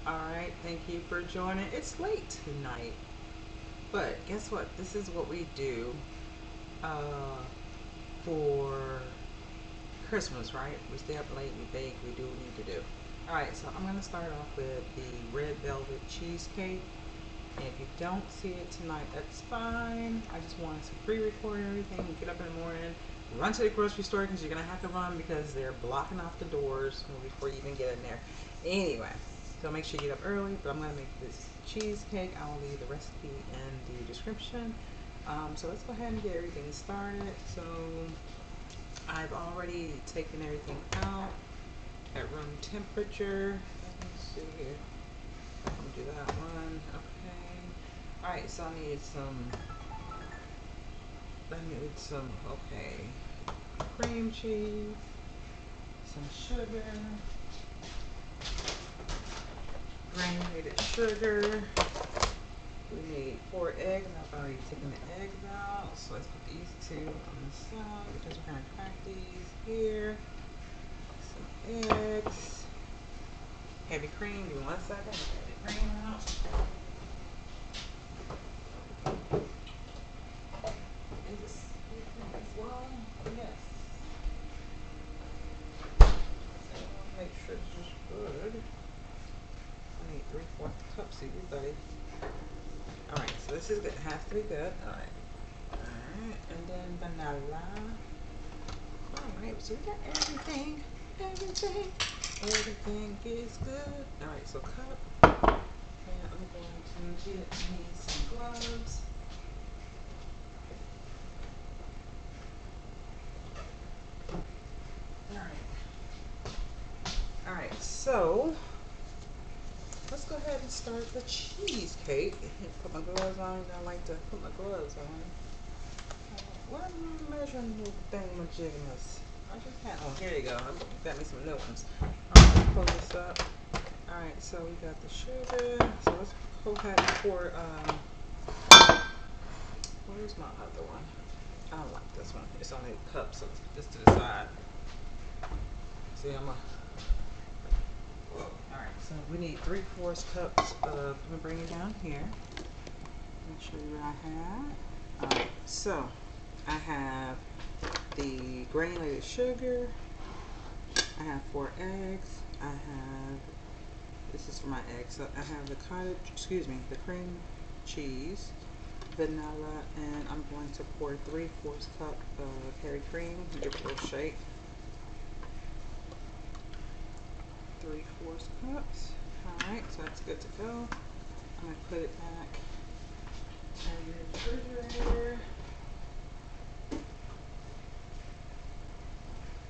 Alright, thank you for joining. It's late tonight, but guess what? This is what we do for Christmas, right? We stay up late, we bake, we do what we need to do. Alright, so I'm going to start off with the red velvet cheesecake. And if you don't see it tonight, that's fine. I just wanted to pre-record everything, get up in the morning, run to the grocery store because you're going to have to run because they're blocking off the doors before you even get in there. Anyway. So make sure you get up early, but I'm going to make this cheesecake. I'll leave the recipe in the description. So let's go ahead and get everything started. So I've already taken everything out at room temperature. Let me see here. I'm going to do that one. Okay. Alright, so I need some, okay, cream cheese, some sugar, granulated sugar. We need 4 eggs. I've already taken the eggs out. So let's put these 2 on the side because we're going to crack these here. Some eggs. Heavy cream. Give me 1 second. Get the cream out. Is this as well? Yes. So I'll make sure this is good. I need 3/4 cups of you, buddy. Alright, so this is good. It has to be good. Alright. Alright, and then vanilla. Alright, so we got everything. Everything is good. Alright, so cup. And I'm going to get me some gloves. Alright, so let's go ahead and start the cheesecake. Put my gloves on. I like to put my gloves on. What am I measuring with thingamajiggmas? I just had, oh, here you go. I got me some new ones. Alright, pull this up. Alright, so we got the sugar. So let's go ahead and pour, where's my other one? I don't like this one. It's only a cup, so let's put this to the side. See, alright, so we need 3/4 cups of, I'm going to bring it down here. Let me show you what I have. Alright, so I have the granulated sugar. I have 4 eggs. I have, this is for my eggs. So I have the the cream cheese, vanilla, and I'm going to pour 3/4 cup of heavy cream. Give it a little shake. 3/4 cups. Alright, so that's good to go. I'm going to put it back in the refrigerator.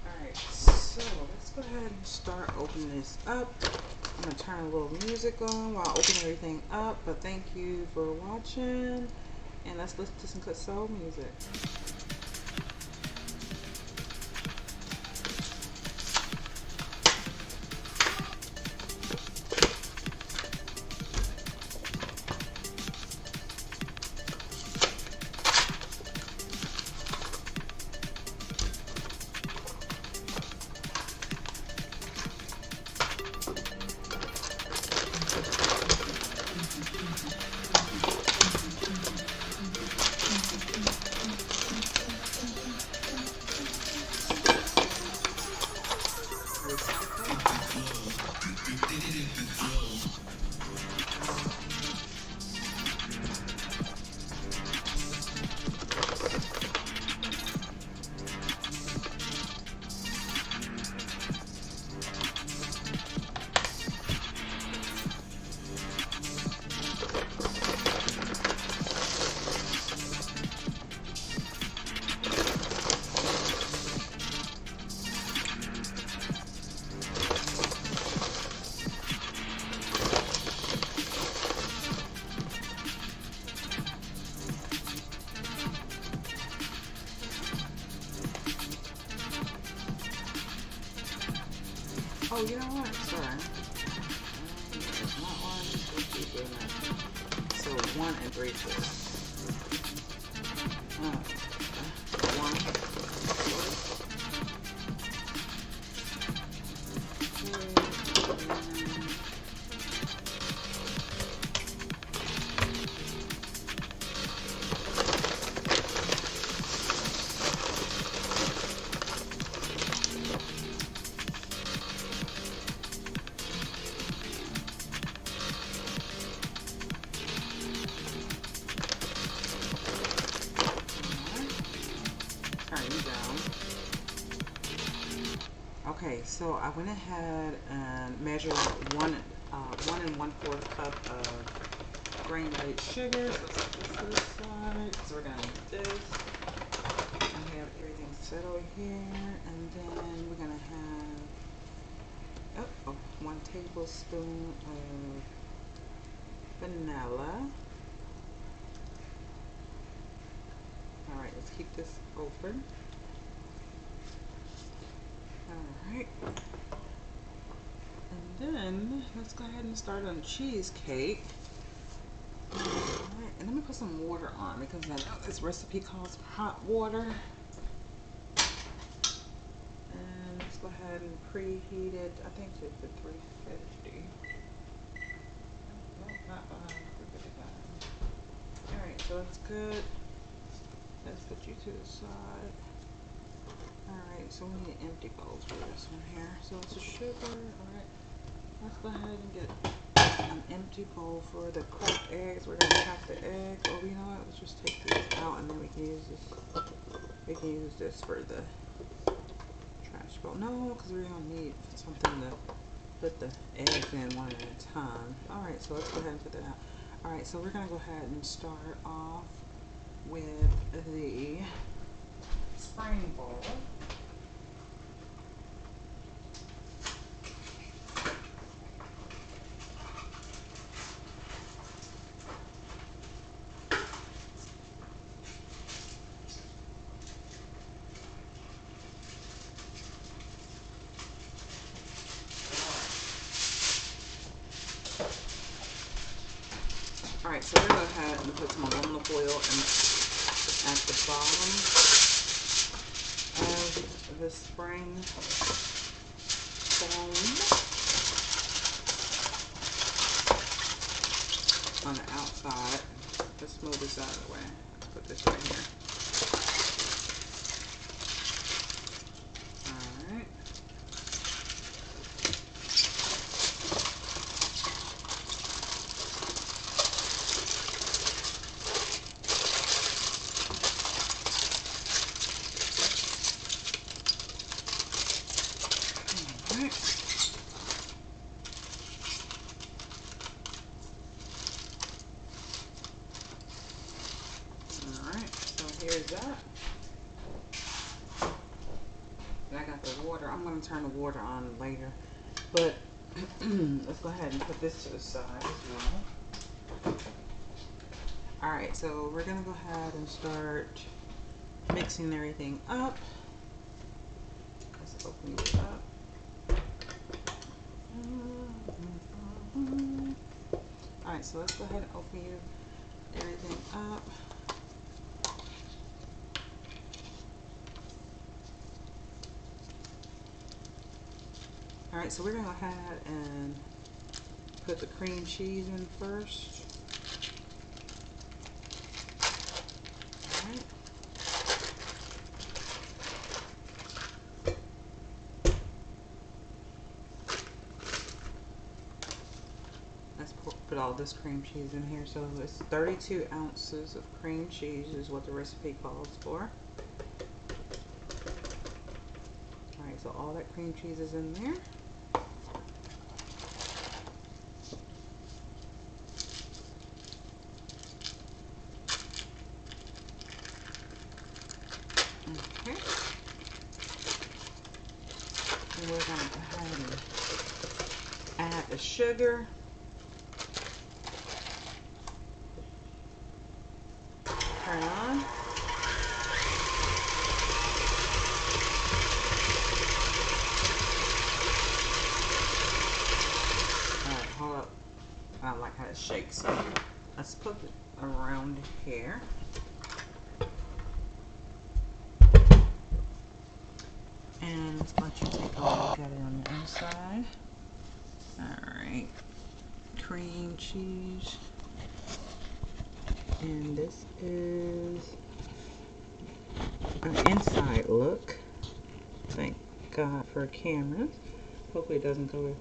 Alright, so let's go ahead and start opening this up. I'm going to turn a little music on while I open everything up. But thank you for watching. And let's listen to some good soul music. Oh, you know what? Sorry. It's not 1, 2, 3, 4. So 1 3/4. Oh, 1. Okay, so I went ahead and measured 1 1 1/4 cup of grain white sugar. So let's put this to the side. So we're gonna need this. I have everything set over here, and then we're gonna have 1 tablespoon of vanilla. All right, let's keep this open. Alright, and then let's go ahead and start on cheesecake. Alright, and let me put some water on because I know this recipe calls for hot water. And let's go ahead and preheat it. I think it's at 350. No, not 355. Alright, so that's good. Let's put you to the side. Alright, so we need empty bowls for this one here. So it's a sugar. Alright, let's go ahead and get an empty bowl for the cracked eggs. We're going to crack the eggs. Oh, you know what? Let's just take these out and then we can use this. We can use this for the trash bowl. No, because we're going to need something to put the eggs in one at a time. Alright, so let's go ahead and put that out. Alright, so we're going to go ahead and start off with the spring bowl. Alright, so we're going to go ahead and put some aluminum foil at the bottom of the spring foam on the outside. Let's move this out of the way. Let's put this right here. Alright. Alright, so here's that. And I got the water. I'm going to turn the water on later. But let's go ahead and put this to the side as well. Alright, so we're going to go ahead and start mixing everything up. Let's open it up. Alright, so let's go ahead and open everything up. Alright, so we're going to go ahead and put the cream cheese in first. Alright. Let's put all this cream cheese in here. So it's 32 ounces of cream cheese is what the recipe calls for. Alright, so all that cream cheese is in there. Okay. And we're going to go ahead and add the sugar. Turn on. kind of like how it shakes. So let's put it around here. And let's let you take a look at it on the inside. Alright. Cream cheese. And this is an inside look. Thank God for cameras. Hopefully it doesn't go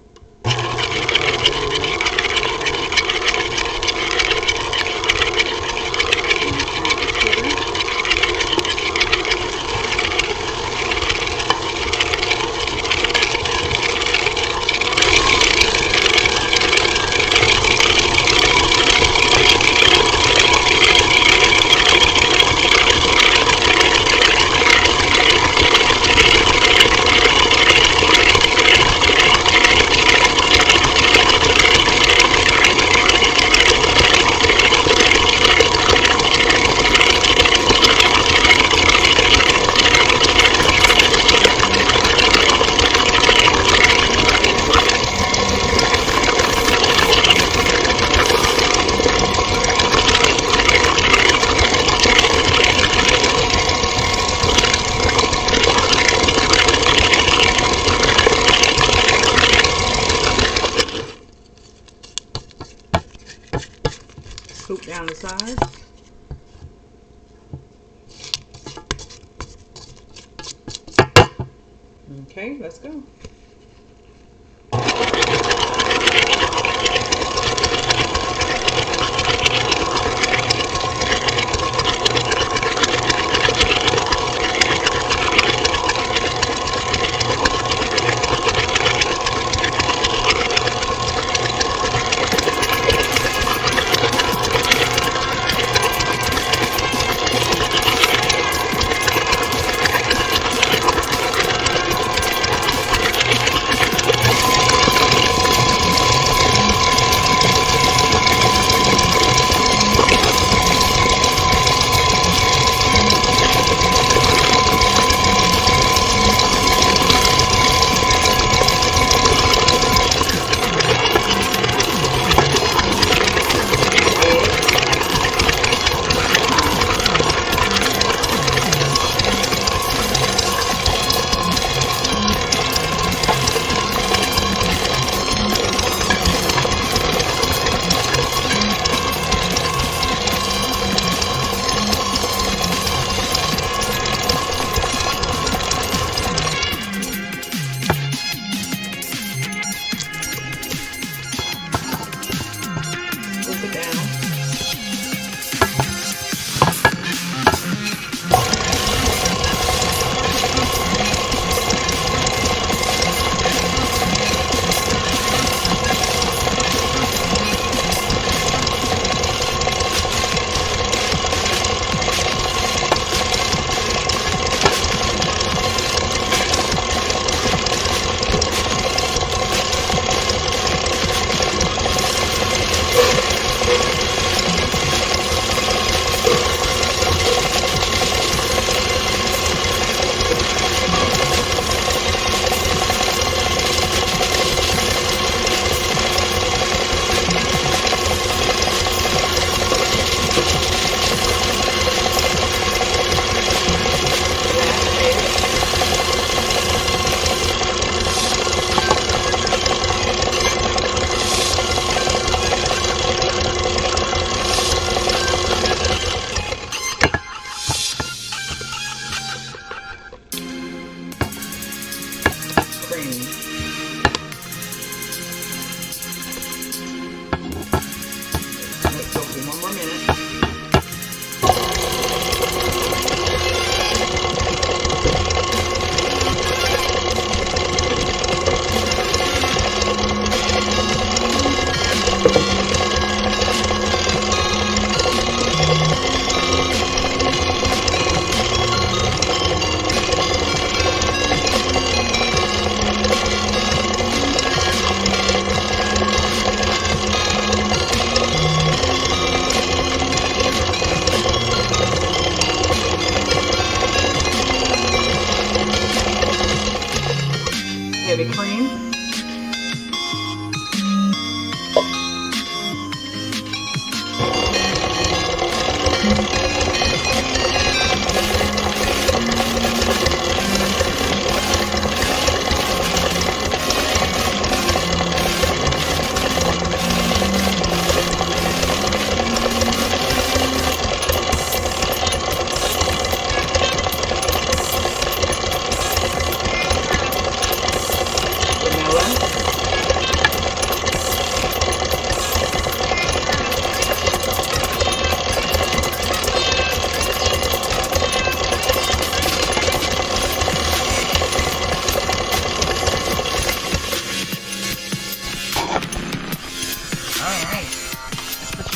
scoop down the sides. Okay, let's go.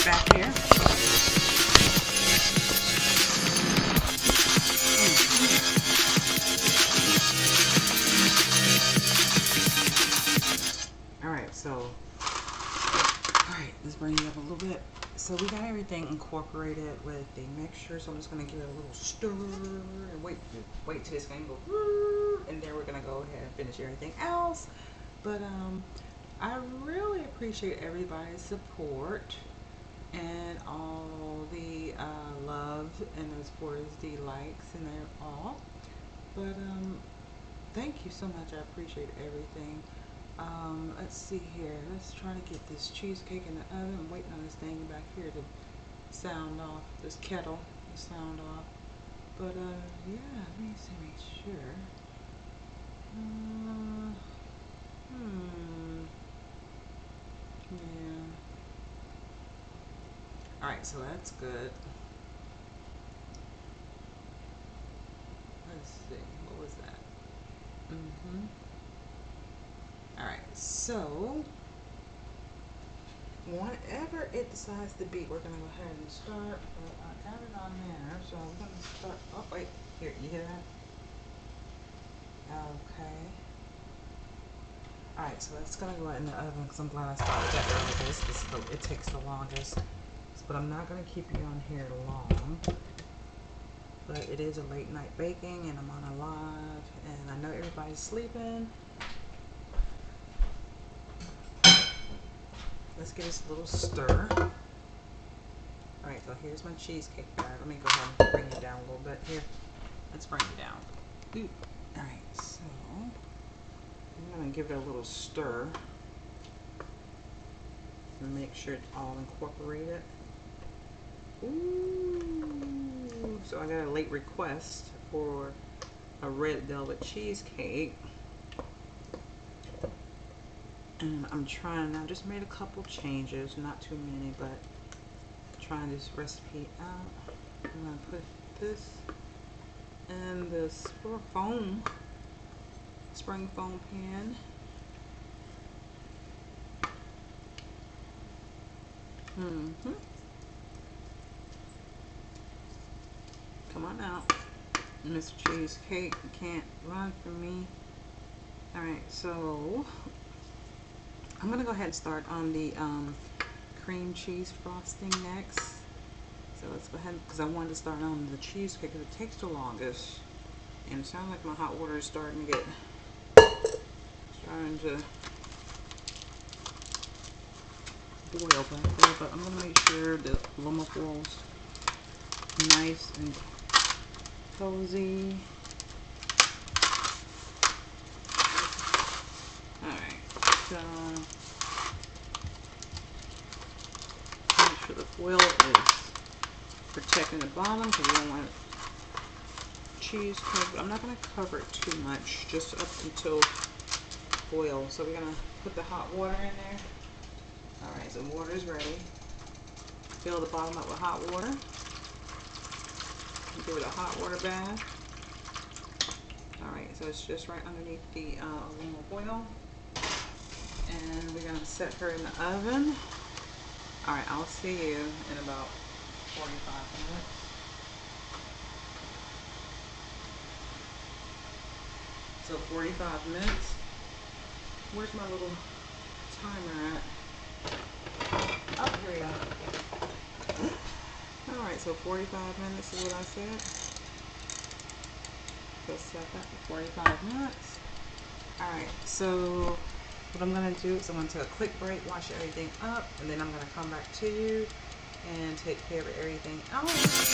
Back here. Alright, so let's bring it up a little bit. So we got everything incorporated with the mixture, so I'm just gonna give it a little stir and wait till this thing go, and then we're gonna go ahead and finish everything else. But I really appreciate everybody's support and all the love, and as far as the likes and all. But thank you so much. I appreciate everything. Let's see here. Let's try to get this cheesecake in the oven. I'm waiting on this thing back here to sound off. This kettle to sound off. But yeah, let me see, make sure. Yeah. Alright, so that's good. Let's see, what was that? Alright, so whenever it decides to beat, we're gonna go ahead and start. I got it on there, so we're gonna start. Oh wait, here, you hear that? Okay. Alright, so it's gonna go in the oven because I'm glad I started that early. It takes the longest. But I'm not gonna keep you on here long. But it is a late night baking and I'm on a live and I know everybody's sleeping. Let's give this a little stir. Alright, so here's my cheesecake batter. Let me go ahead and bring it down a little bit here. Let's bring it down. Alright, so I'm gonna give it a little stir and make sure it's all incorporated. Ooh, so I got a late request for a red velvet cheesecake. And I'm trying, I just made a couple changes, not too many, but trying this recipe out. I'm gonna put this in the spring foam pan. Come on out, Miss Cheesecake. You can't run from me. Alright, so I'm gonna go ahead and start on the cream cheese frosting next. So let's go ahead, because I wanted to start on the cheesecake because it takes the longest. And it sounds like my hot water is starting to boil back there, but I'm gonna make sure the aluminum foil's nice and cozy. Alright, so make sure the foil is protecting the bottom because you don't want cheesecake, but I'm not going to cover it too much, just up until boil. So we're going to put the hot water in there. Alright, so water is ready. Fill the bottom up with hot water. Give it a hot water bath. Alright, so it's just right underneath the aluminum foil. And we're going to set her in the oven. Alright, I'll see you in about 45 minutes. So 45 minutes. Where's my little timer at? Oh, here we go. Alright, so 45 minutes is what I said. So set that for 45 minutes. Alright, so what I'm going to do is I'm going to take a quick break, wash everything up, and then I'm going to come back to you and take care of everything else.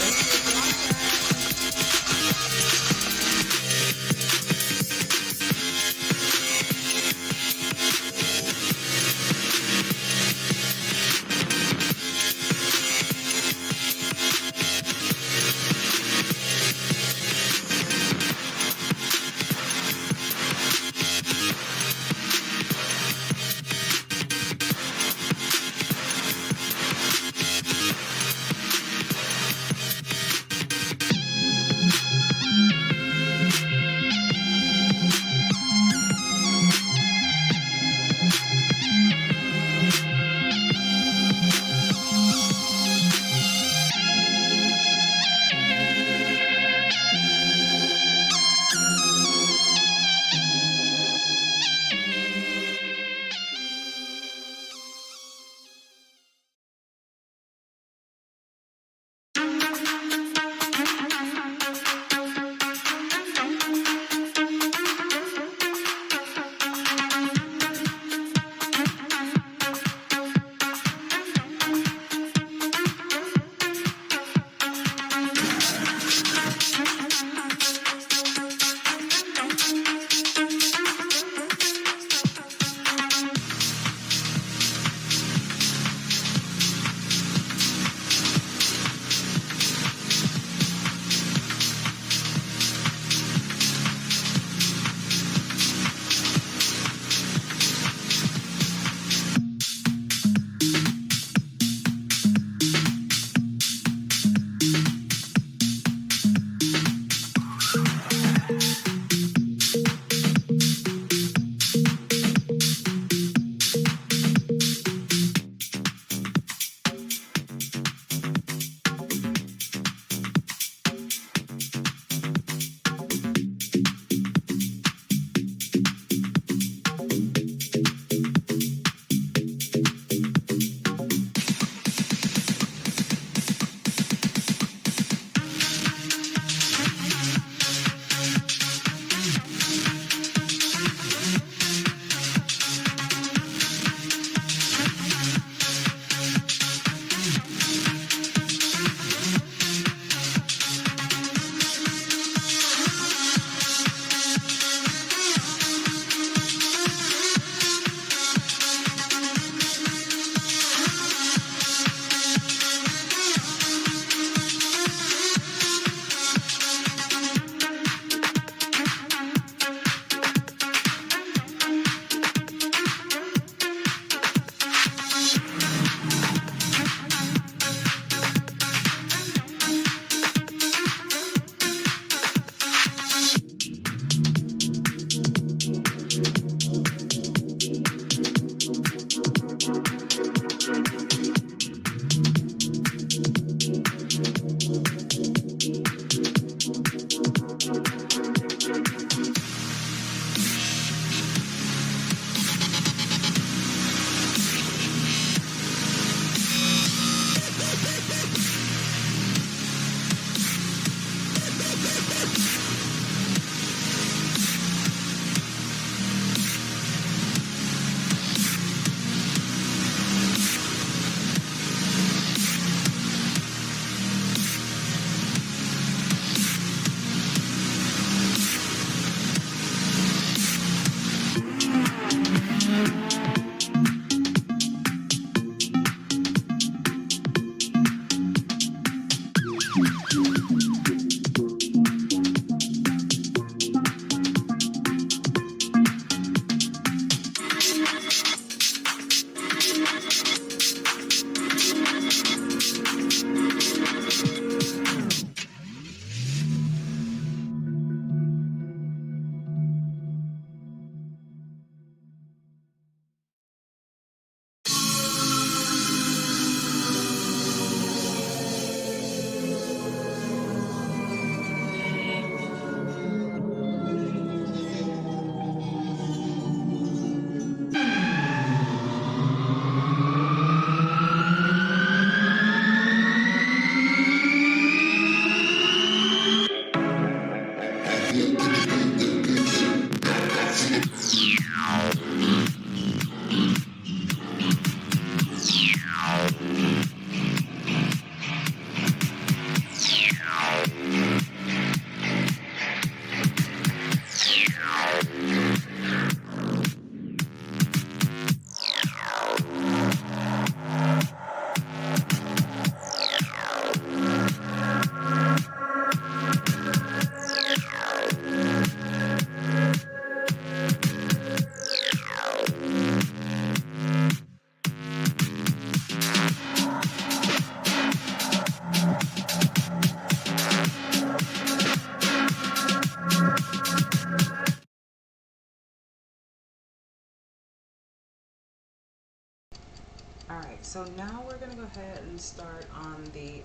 so now we're gonna go ahead and start on the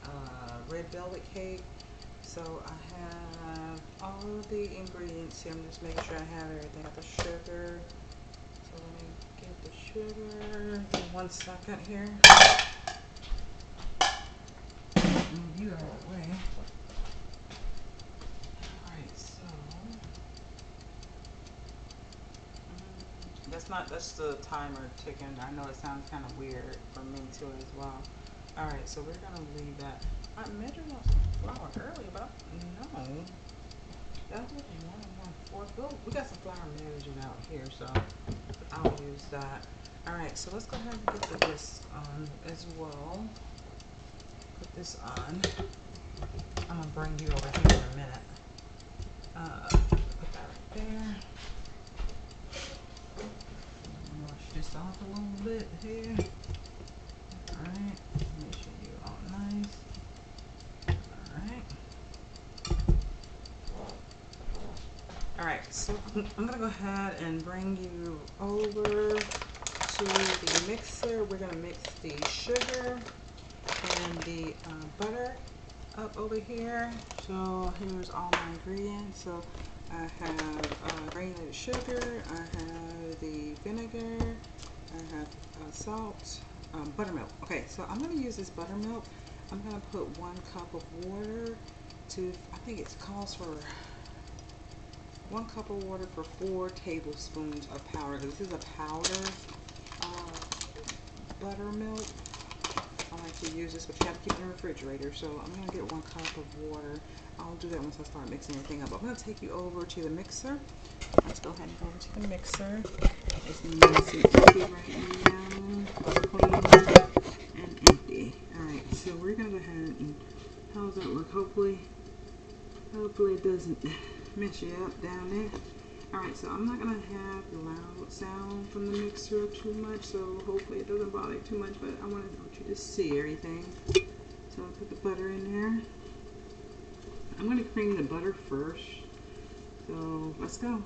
red velvet cake. So I have all of the ingredients here. I'm just making sure I have everything. Got the sugar. So let me get the sugar. In 1 second here. Move you out of the way. Alright, so that's the timer ticking. I know it sounds kind of weird for me too as well. Alright, so we're gonna leave that. I measured out some flour earlier, but no. That was 1 1/4. Oh, we got some flour measured out here, so I'll use that. Alright, so let's go ahead and get the whisk on as well. Put this on. I'm gonna bring you over here in a minute. Put that right there. Wash this off a little bit here. Alright, make sure you're all nice. Alright. Alright, so I'm gonna go ahead and bring you over to the mixer. We're gonna mix the sugar and the butter up over here. So here's all my ingredients. So I have granulated sugar, I have the vinegar, I have salt, buttermilk. Okay, so I'm going to use this buttermilk. I'm going to put 1 cup of water to, I think it calls for 1 cup of water for 4 tablespoons of powder. This is a powder buttermilk. I like to use this, but you have to keep it in the refrigerator. So I'm going to get 1 cup of water. I'll do that once I start mixing everything up. I'm going to take you over to the mixer. Let's go ahead and go over to the mixer. It's nice and empty right now. Clean and empty. Alright, so we're going to go ahead and, how does that look? Hopefully it doesn't mess you up down there. Alright, so I'm not going to have loud sound from the mixer too much, so hopefully it doesn't bother you too much, but I want you to see everything. So I'll put the butter in there. I'm going to cream the butter first, so let's go.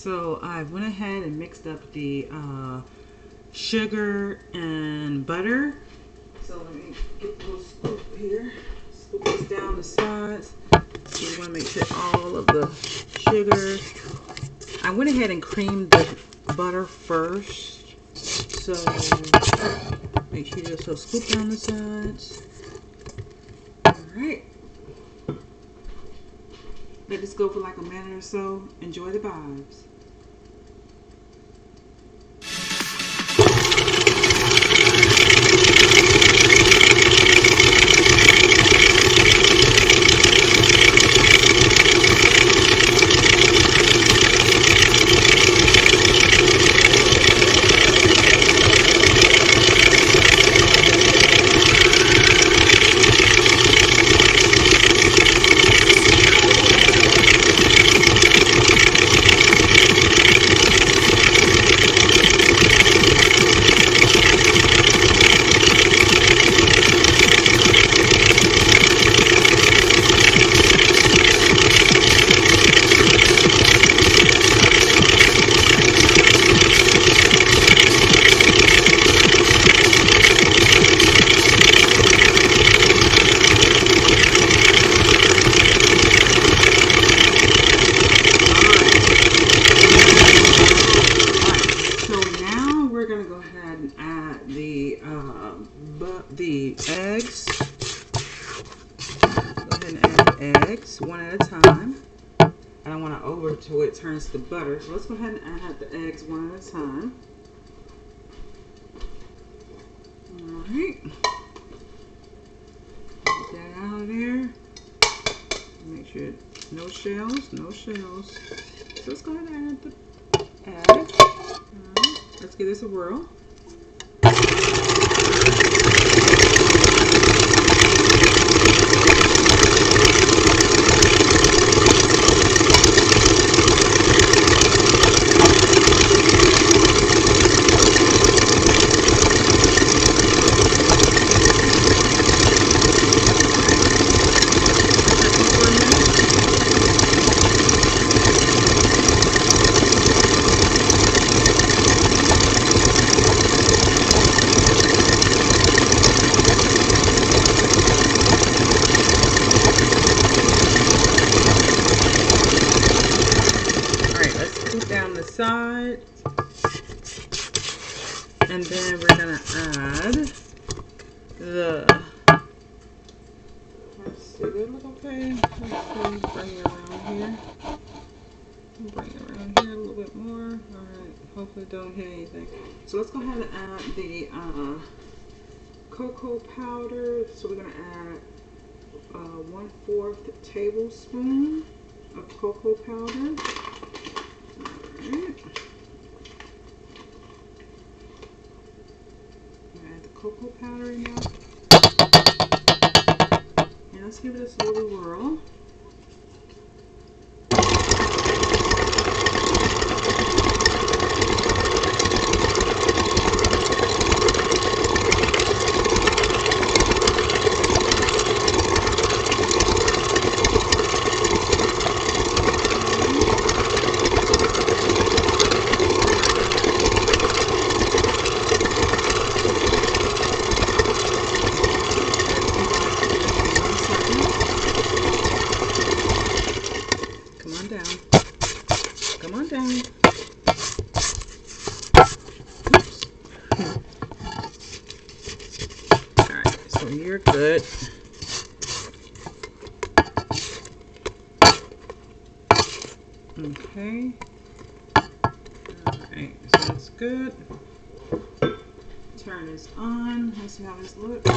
so I went ahead and mixed up the sugar and butter. So let me get a little scoop here. Scoop this down the sides. So you want to make sure all of the sugar. I went ahead and creamed the butter first. So make sure you just so scoop down the sides. Alright. Let this go for like a minute or so. Enjoy the vibes. The eggs. Go ahead and add eggs one at a time. I don't want to over till it turns to butter. So let's go ahead and add the eggs one at a time. Alright. Get that out of there. Make sure no shells, no shells. So let's go ahead and add the eggs. Alright. Let's give this a whirl. Side, and then we're gonna add the. Let's see, did it look okay? Let's see, bring it around here. Bring it around here a little bit more. All right, hopefully don't hit anything. So let's go ahead and add the cocoa powder. So we're gonna add 1/4 tablespoon of cocoa powder. Add the cocoa powder in there. And let's give this a little whirl. Come on down. Oops. Alright, so you're good. Okay. Alright, so that's good. Turn this on. Let's see how this looks.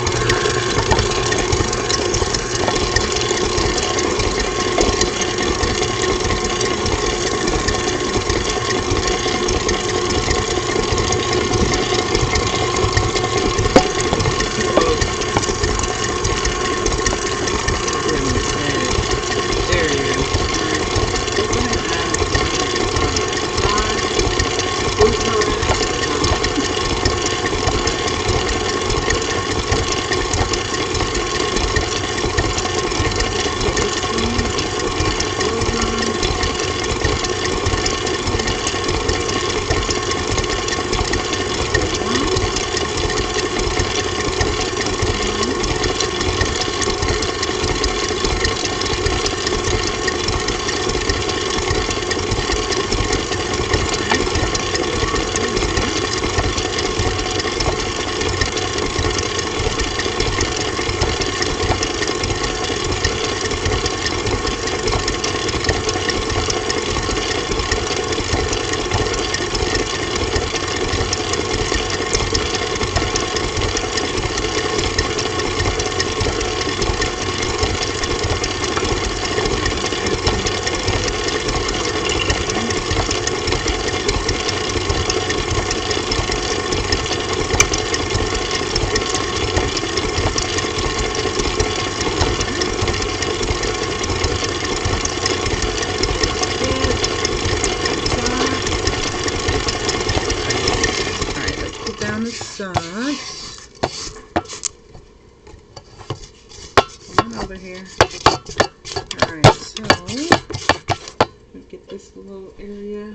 Alright, so we get this little area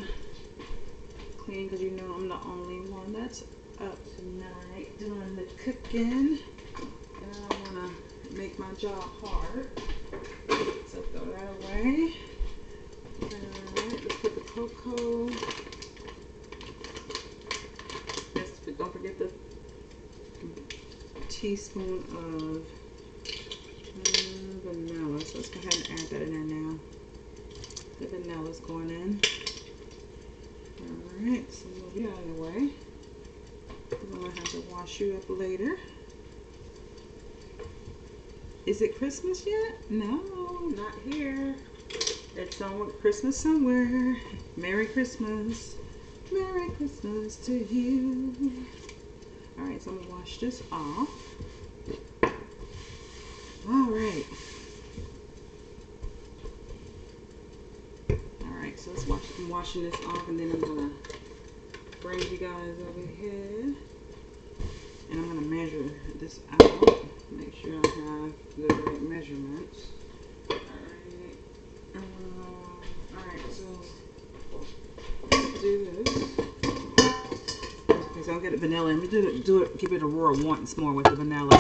clean because you know I'm the only one that's up tonight doing the cooking. And I don't want to make my job hard. So throw that away. Alright, let's put the cocoa. Don't forget the teaspoon of vanilla. So let's go ahead and add that in there now. The vanilla's going in. Alright, so move you out of the way. I'm going to have to wash you up later. Is it Christmas yet? No, not here. It's Christmas somewhere. Merry Christmas. Merry Christmas to you. Alright, so I'm going to wash this off. Alright. Alright, so let's wash. I'm washing this off and then I'm going to bring you guys over here. And I'm going to measure this out. Make sure I have the right measurements. Alright, so let's do this. Okay, so I'll get the vanilla in. Do it, give it a roar once more with the vanilla.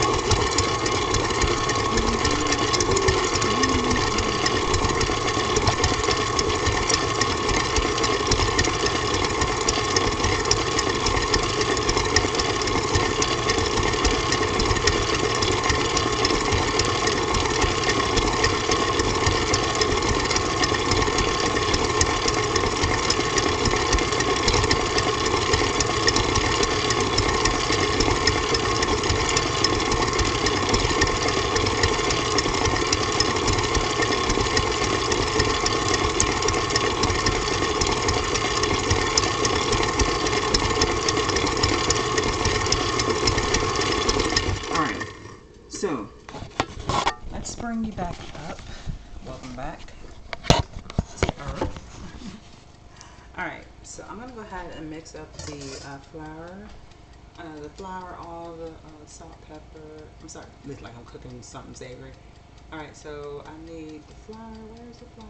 So, let's bring you back up. Welcome back to Earth. Alright, so I'm going to go ahead and mix up the flour. All the salt, pepper. I'm sorry, it looks like I'm cooking something savory. Alright, so I need the flour. Where's the flour?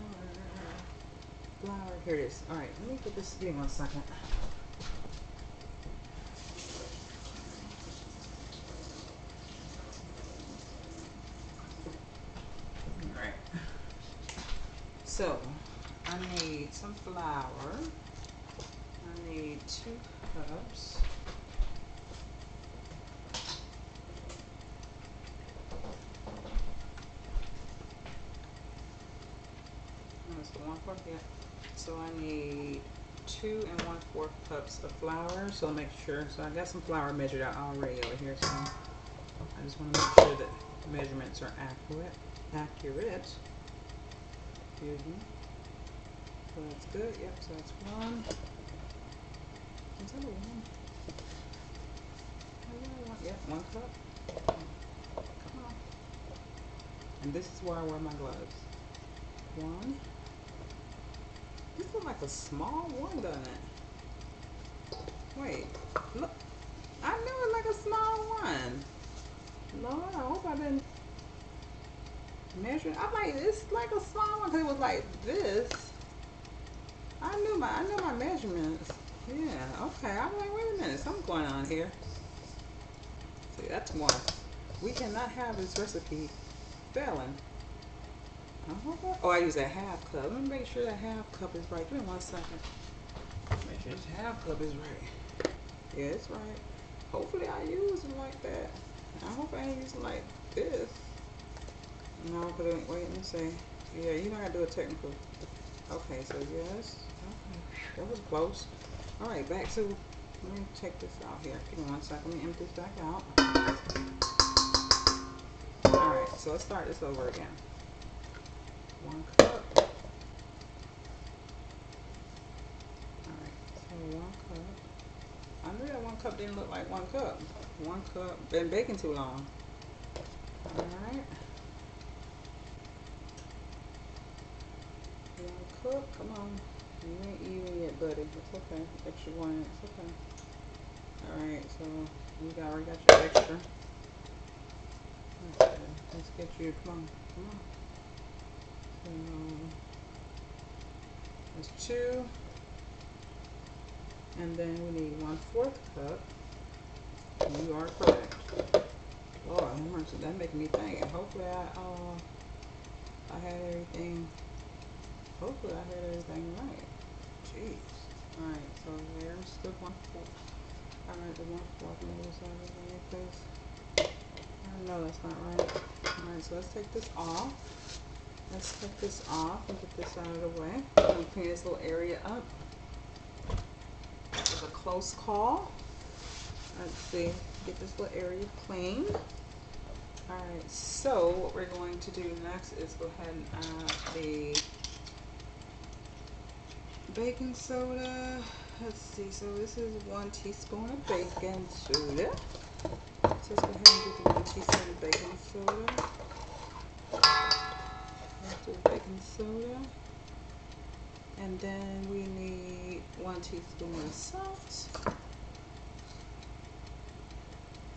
Flour, here it is. Alright, let me put this, give me 1 second. So, I need some flour. I need 2 cups. That's 1/4, yeah. So I need 2 1/4 cups of flour. So make sure. So I got some flour measured out already over here. So I just want to make sure that the measurements are accurate. Excuse me. So that's good. Yep. So that's 1. Is that a 1? Yep. 1 cup. Come on. And this is where I wear my gloves. 1. This looks like a small one, doesn't it? Wait. Look. I knew it like a small one. Lord, I hope I didn't measure. I'm like, it's like a small one because it was like this. I knew my measurements. Yeah, okay. I'm like, wait a minute, something's going on here. See, that's 1. We cannot have this recipe failing. Oh, I use a 1/2 cup. Let me make sure that 1/2 cup is right. Give me 1 second. Make sure this 1/2 cup is right. Yeah, it's right. Hopefully I use it like that. I hope I ain't using like this. No, because wait, let me see. Yeah, you know how to do a technical. Okay, so yes. Okay, that was close. All right, back to. Let me take this out here. Give me 1 second. Let me empty this back out. All right, so let's start this over again. 1 cup. All right, so 1 cup. I knew that 1 cup didn't look like 1 cup. 1 cup. Been baking too long. All right. 1 cup. Come on. You ain't even yet, buddy. It's okay. Extra 1. It's okay. All right. So you already got your extra. Okay. Let's get you. Come on. Come on. That's 2. And then we need 1/4 cup. You are correct. Lord, how much did that make me think? Hopefully I had everything. Hopefully I had everything right. Jeez. Alright, so there's the 1/4. Alright, the 1/4 notice everything because I know that's not right. Alright, so let's take this off. Let's take this off and get this out of the way. I'm going to clean this little area up. It was a close call. Let's see, get this little area clean. Alright, so what we're going to do next is go ahead and add the baking soda. Let's see, so this is 1 teaspoon of baking soda. So let's go ahead and do the 1 teaspoon of baking soda. Let's do baking soda. And then we need 1 teaspoon of salt.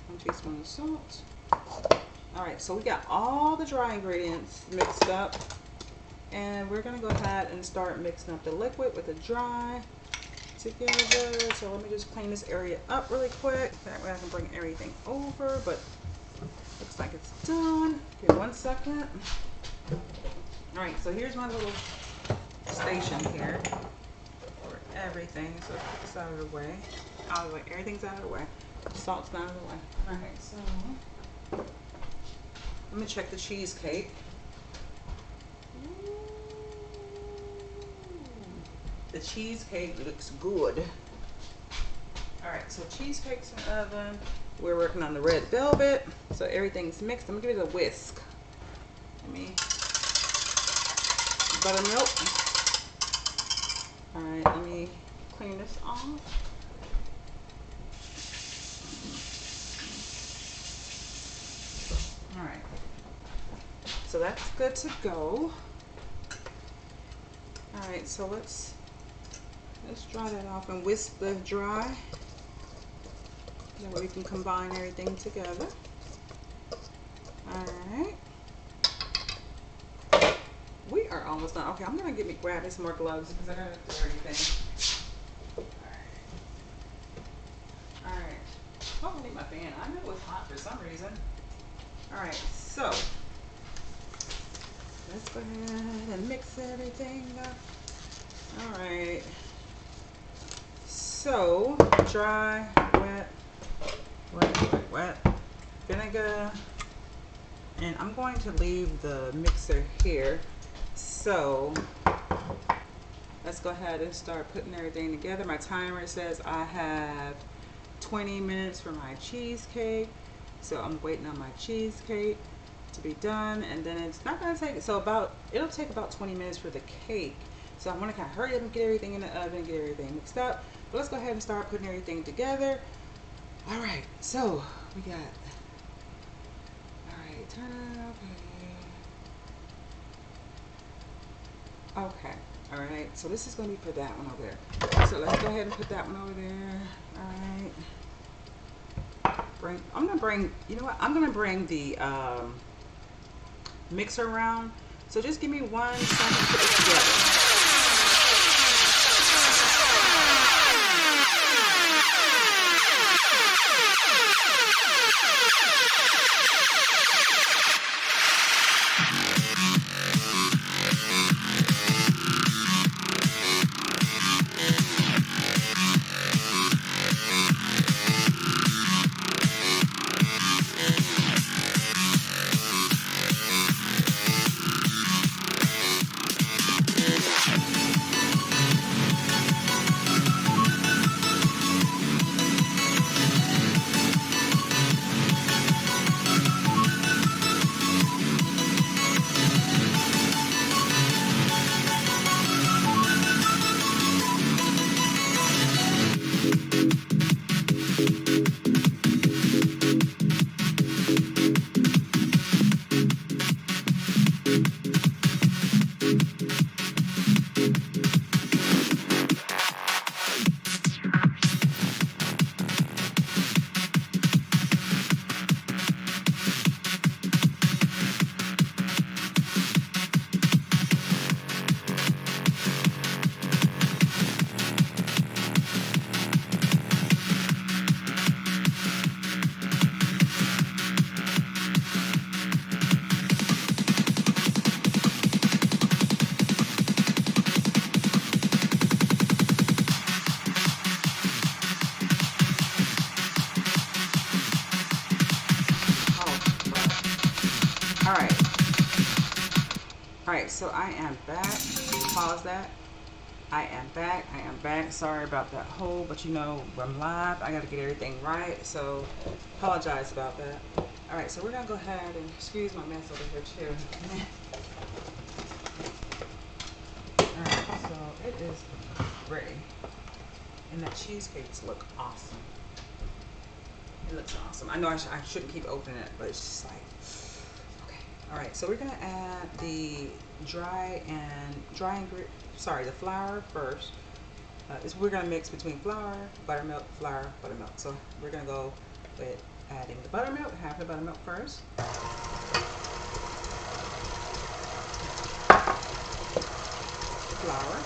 1 teaspoon of salt. Alright, so we got all the dry ingredients mixed up. And we're going to go ahead and start mixing up the liquid with the dry together. So let me just clean this area up really quick. That way I can bring everything over. But looks like it's done. Give me 1 second. Alright, so here's my little station here for everything. So let's put this out of the way. Out of the way. Everything's out of the way. The salt's not out of the way. Alright, so let me check the cheesecake. The cheesecake looks good. Alright, so cheesecake's in the oven. We're working on the red velvet. So everything's mixed. I'm gonna give it a whisk. Let me buttermilk. Alright, let me clean this off. Alright. So that's good to go. Alright, so let's dry that off and whisk the dry. That way we can combine everything together. Alright. We are almost done. Okay, I'm gonna grab me some more gloves because I gotta do everything. Alright. Oh, I need my fan. I knew it was hot for some reason. Alright, so let's go ahead and mix everything up. Alright. So dry, wet, wet, wet, wet, vinegar. And I'm going to leave the mixer here. So let's go ahead and start putting everything together. My timer says I have 20 minutes for my cheesecake. So I'm waiting on my cheesecake to be done, and then it's not going to take, it'll take about 20 minutes for the cake. So I want to kind of hurry up and get everything in the oven, get everything mixed up. But let's go ahead and start putting everything together. All right, so we got, all right, turn it up. Okay, all right, so this is going to be for that one over there. So let's go ahead and put that one over there. All right. I'm going to bring, you know what? I'm going to bring the mixer around. So just give me 1 second to put this together. Alright, so I am back. Pause that. I am back. I am back. Sorry about that hold, but you know, I'm live. I got to get everything right, so apologize about that. Alright, so we're going to go ahead and excuse my mess over here too. Alright, so it is ready. And that cheesecakes look awesome. It looks awesome. I know I shouldn't keep opening it, but it's just like, okay. All right, so we're gonna add the the flour first. We're gonna mix between flour, buttermilk, flour, buttermilk. So we're gonna go with adding the buttermilk, half the buttermilk first. The flour.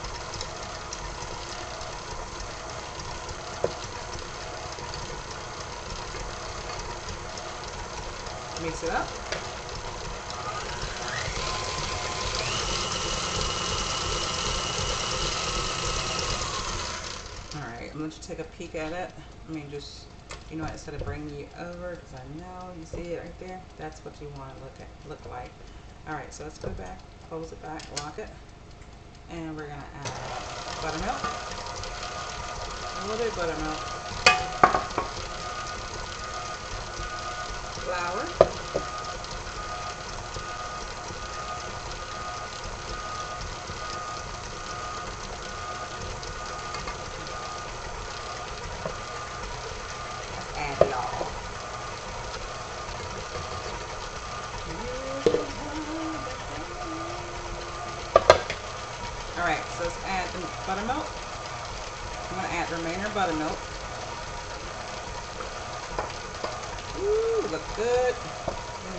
Mix it up. Alright, I'm going to take a peek at it. I mean, just, you know, instead of bringing you over, because I know you see it right there. That's what you want to look like. Alright, so let's go back, close it back, lock it. And we're going to add buttermilk. A little bit of buttermilk. Flour. Add it all. Alright, so let's add the buttermilk. I'm going to add the remainder of buttermilk. Ooh, look good.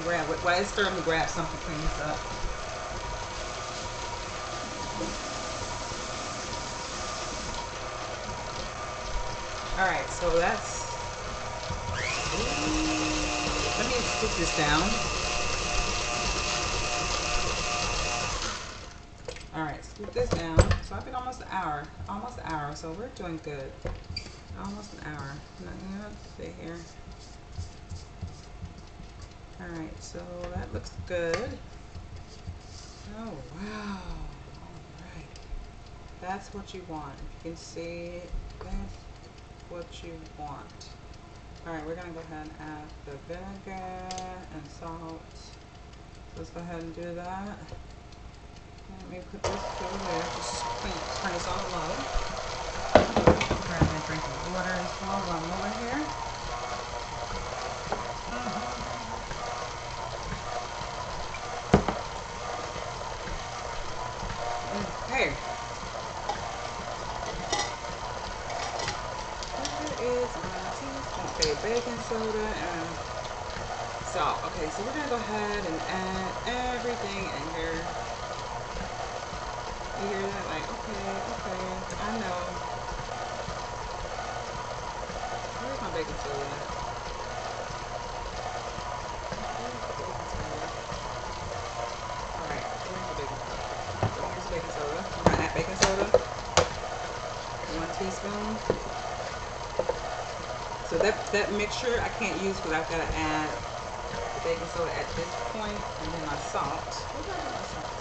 Grab it. While it's stirring, to grab something to clean this up. Alright, so that's. Let me scoop this down. Alright, scoop this down. So I've been almost an hour. So we're doing good. Almost an hour. Let's see here. Alright, so that looks good. Oh, wow. Alright. That's what you want. If you can see, that's what you want. Alright, we're going to go ahead and add the vinegar and salt. Let's go ahead and do that. Let me put this over there. Just turn this on low. Grab my drink of water as well while I'm over here. Okay. Where is my teaspoon? Okay, baking soda and salt. Okay, so we're gonna go ahead and add everything in here. You hear that? Like, okay, I know. Where's my baking soda? Alright, where's the baking soda? So here's baking soda. I'm gonna add baking soda. 1 teaspoon. So that mixture I can't use because I've got to add the baking soda at this point, and then my salt. Where did I do my salt?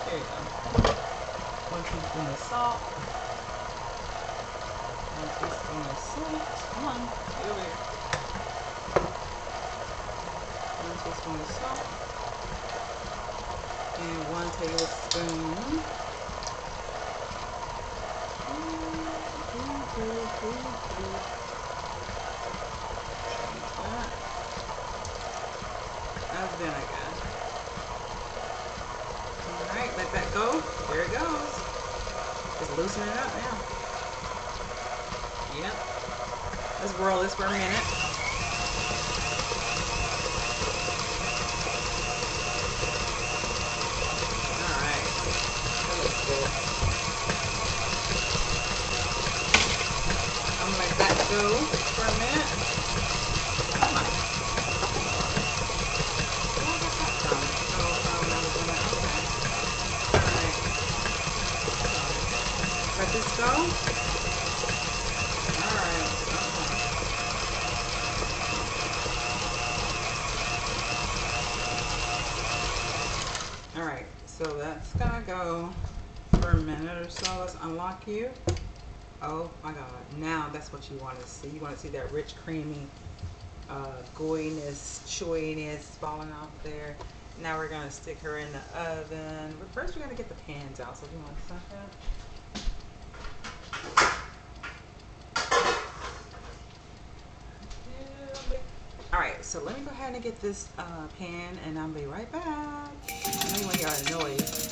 There you go. 1 teaspoon of salt. 1 teaspoon of salt. Come on, get over here. 1 teaspoon of salt. And 1 tablespoon. Of vinegar. Alright, let that go. There it goes. Just loosen it up now. Yep. Let's whirl this for a minute. Alright. That looks good. I'm gonna let that go for a minute. Come on. Let this go. Alright. Alright, so So that's gonna go for a minute or so. Let's unlock you. Oh my God. Now that's what you want to see. You want to see that rich, creamy, gooiness, chewiness falling off there. Now we're gonna stick her in the oven. But first we gotta get the pans out. So do you want to set that? Alright, so let me go ahead and get this pan and I'll be right back. I know you want to hear a noise.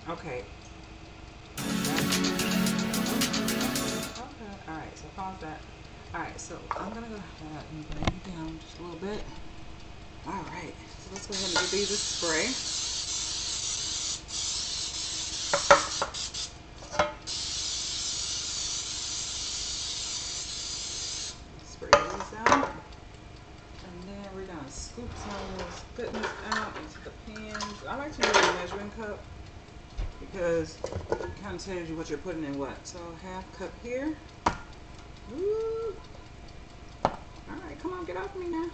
Okay. Okay. Alright, so pause that. Alright, so I'm gonna go ahead and bring it down just a little bit. Alright, so let's go ahead and give these a spray. Spray these out. And then we're gonna scoop some of this goodness out into the pans. I like to use a measuring cup because it kind of tells you what you're putting in what. So half cup here. Woo. Alright, come on, get off me now.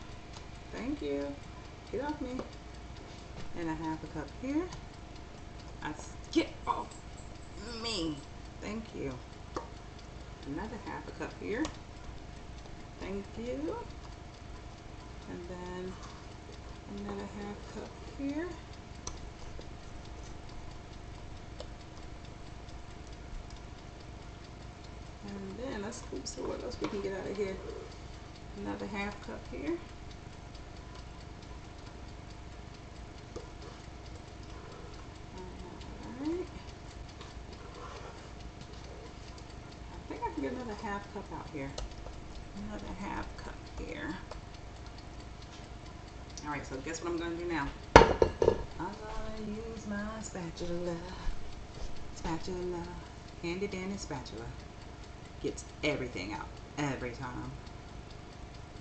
Thank you. Get off me. And a half a cup here. Get off me. Thank you. Another half a cup here. Thank you. And then another half cup here. And then let's see what else we can get out of here. Another half cup here. Alright. I think I can get another half cup out here. Another half cup here. Alright, so guess what I'm going to do now? I'm going to use my spatula. Spatula. Handy dandy spatula. Gets everything out. Every time.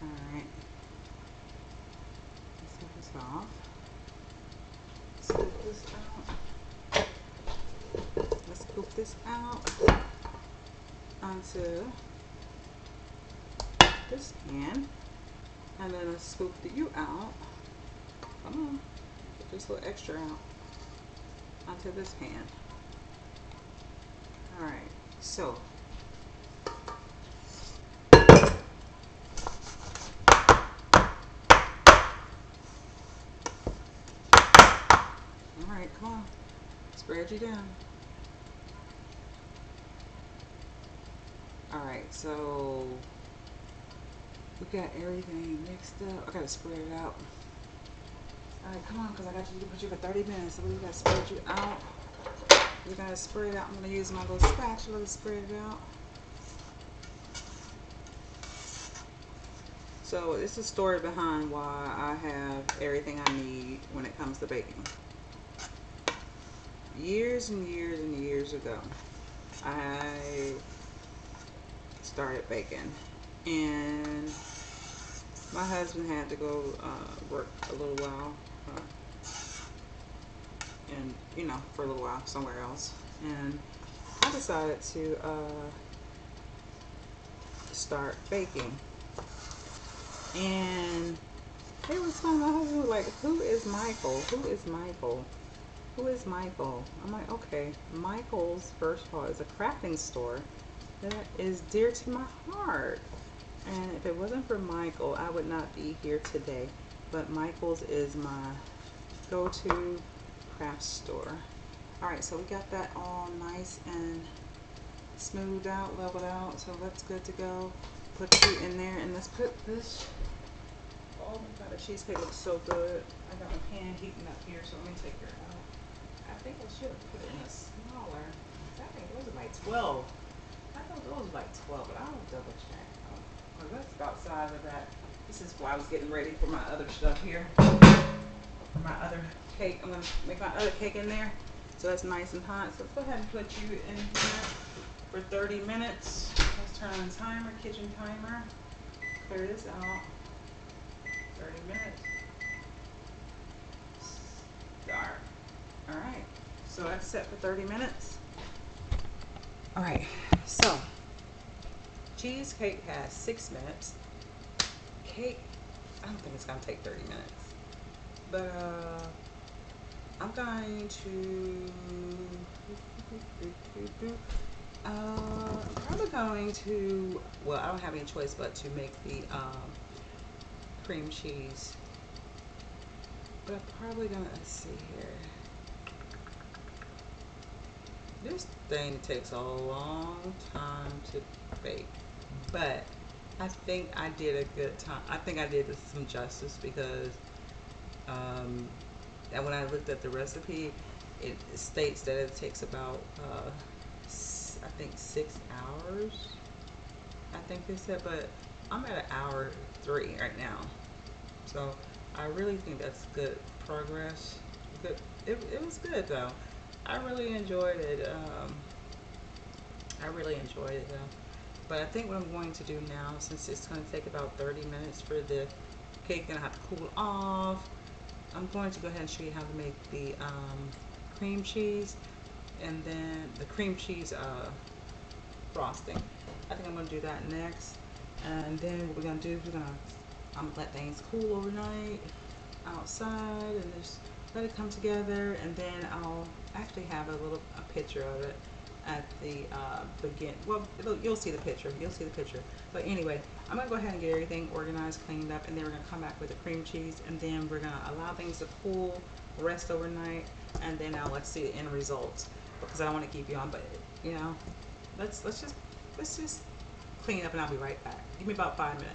Alright. Let's get this off. Scoop this out. Let's scoop this out onto this pan. And then let's scoop you out. Come on. Get this little extra out onto this pan. Alright. So alright, come on. Spread you down. Alright, so we got everything mixed up. I gotta spread it out. Alright, come on, because I got you to put you for 30 minutes. So we gotta spread you out. We're gonna spread it out. I'm gonna use my little spatula to spread it out. So it's a story behind why I have everything I need when it comes to baking. Years and years and years ago, I started baking, and my husband had to go work a little while, and for a little while somewhere else, and I decided to start baking. And it was fun. My husband was like, "Who is Michael? Who is Michael? Who is Michael?" I'm like, okay, Michael's, first of all, is a crafting store that is dear to my heart. And if it wasn't for Michael, I would not be here today. But Michael's is my go-to craft store. Alright, so we got that all nice and smoothed out, leveled out, so that's good to go. Put it in there, and let's put this. Oh my god, the cheesecake looks so good. I got my pan heating up here, so let me take her out. I think I should have put it in a smaller. I think those are like 12. I thought those were like 12, but I'll double check. Well, that's about the size of that. This is why I was getting ready for my other stuff here. For my other cake, I'm gonna make my other cake in there. So that's nice and hot. So let's go ahead and put you in here for 30 minutes. Let's turn on the timer, kitchen timer. Clear this out. 30 minutes. Start. Alright. So that's set for 30 minutes. Alright. So cheesecake has 6 minutes. Cake, I don't think it's gonna take 30 minutes. But I'm going to I'm probably going to, well, I don't have any choice but to make the cream cheese. But I'm probably gonna, let's see here. This thing takes a long time to bake, but I think I did a good time. I think I did this some justice because and when I looked at the recipe, it states that it takes about I think 6 hours. I think they said, but I'm at an hour 3 right now, so I really think that's good progress. Good. It was good though. I really enjoyed it. I really enjoyed it though. But I think what I'm going to do now, since it's going to take about 30 minutes for the cake, gonna have to cool off, I'm going to go ahead and show you how to make the cream cheese, and then the cream cheese frosting. I think I'm going to do that next, and then what we're going to do is I'm going to let things cool overnight outside and just let it come together, and then I'll actually have a picture of it at the begin. Well, you'll see the picture. You'll see the picture. But anyway, I'm gonna go ahead and get everything organized, cleaned up, and then we're gonna come back with the cream cheese, and then we're gonna allow things to cool, rest overnight, and then I'll let's see the end results, because I don't want to keep you on. But you know, let's just clean up, and I'll be right back. Give me about 5 minutes.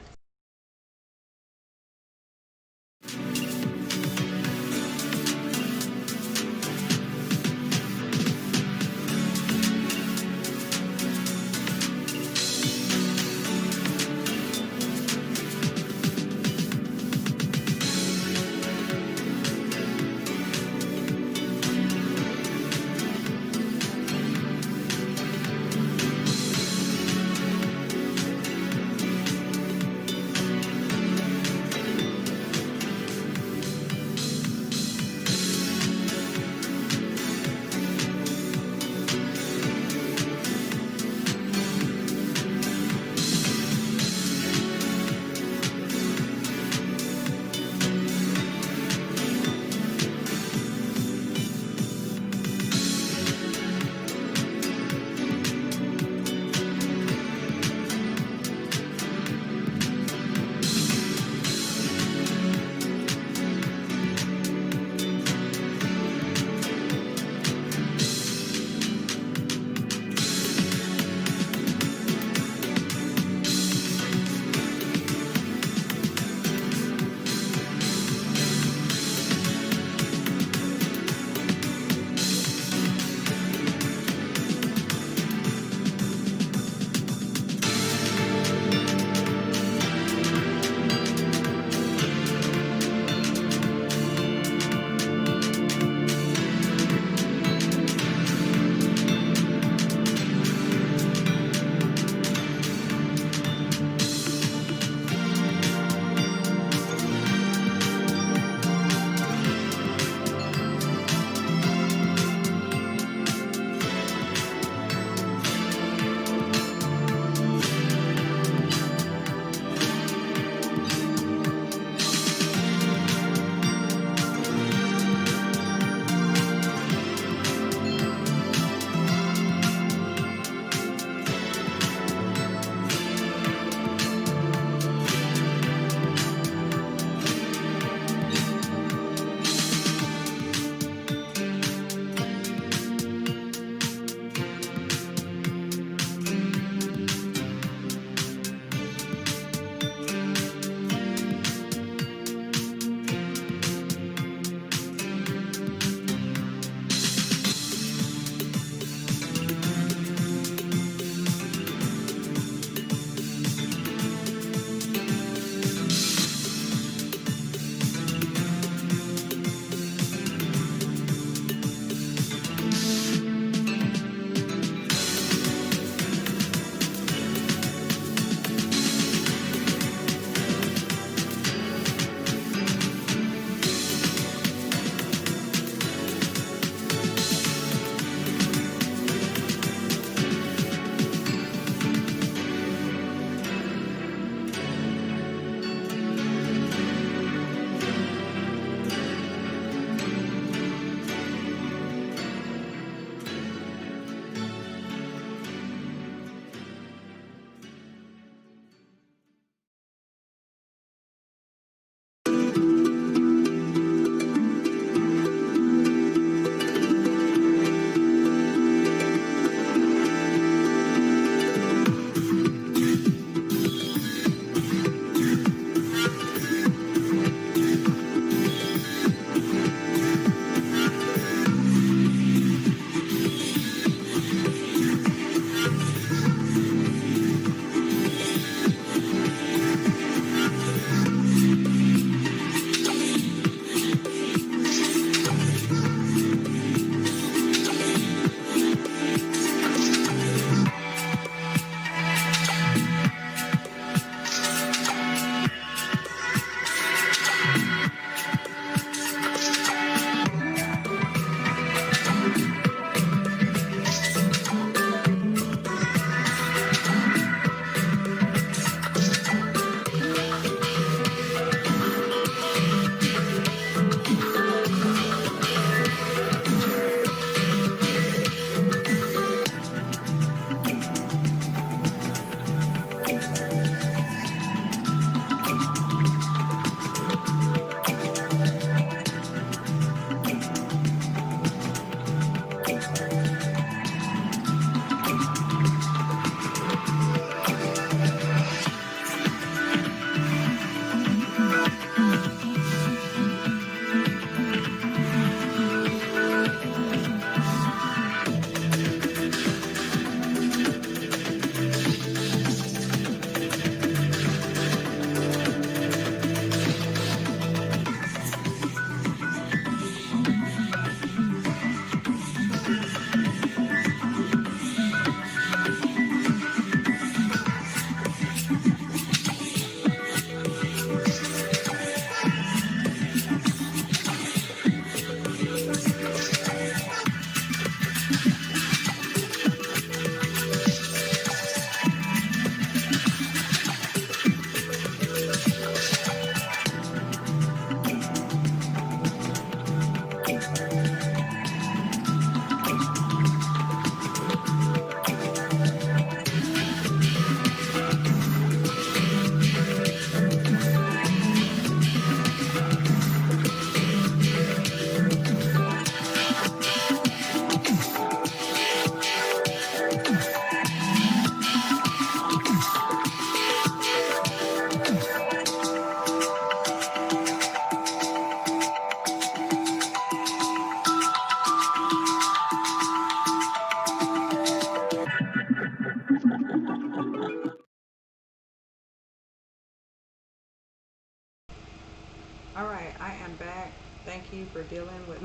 All right, I am back. Thank you for dealing with